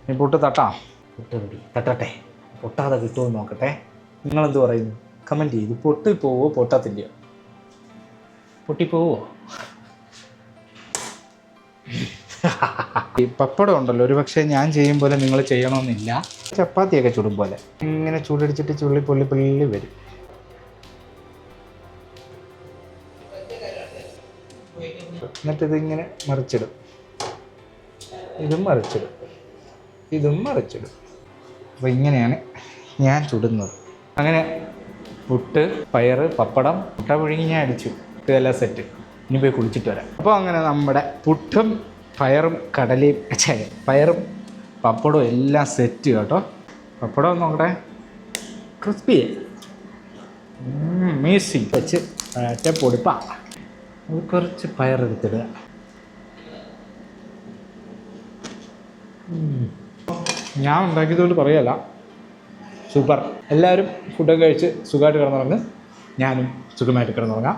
ഈ പൊട്ട് തട്ടാം. പൊട്ട് റെഡി, തട്ടട്ടെ. പൊട്ടാതെ കിട്ടുമോ നോക്കട്ടെ. നിങ്ങളെന്ത് പറയുന്നു? കമൻറ്റ് ചെയ്ത് പൊട്ടിപ്പോവോ പൊട്ടത്തില്ലയോ? പൊട്ടിപ്പോവോ? ഈ പപ്പടം ഉണ്ടല്ലോ, ഒരു പക്ഷേ ഞാൻ ചെയ്യും പോലെ നിങ്ങൾ ചെയ്യണമെന്നില്ല. ചപ്പാത്തിയൊക്കെ ചുടും പോലെ ഇങ്ങനെ ചൂടടിച്ചിട്ട് ചുള്ളി പൊള്ളി പൊള്ളി വരും. എന്നിട്ടിതിങ്ങനെ മറിച്ചിടും, ഇതും മറിച്ചിടും, ഇതും മറിച്ചിടും. അപ്പോൾ ഇങ്ങനെയാണ് ഞാൻ ചുടുന്നത്. അങ്ങനെ പുട്ട്, പയറ്, പപ്പടം, മുട്ട പുഴുങ്ങി ഞാൻ അടിച്ചു. ഇതെല്ലാം സെറ്റ്. ഇനി പോയി കുളിച്ചിട്ട് വരാം. അപ്പോൾ അങ്ങനെ നമ്മുടെ പുട്ടും പയറും കടലയും പയറും പപ്പടവും എല്ലാം സെറ്റ് കേട്ടോ. പപ്പടം നോക്കട്ടെ, ക്രിസ്പി മീസിങ് വെച്ച് ഒറ്റ പൊടിപ്പാ. കുറച്ച് പയറെടുത്തിടുക. ഞാൻ ഉണ്ടാക്കിയതുകൊണ്ട് പറയല്ല, സൂപ്പർ. എല്ലാവരും ഫുഡൊക്കെ കഴിച്ച് സുഖമായിട്ട് കിടന്നുറങ്ങും. ഞാനും സുഖമായിട്ട് കിടന്നുറങ്ങാം.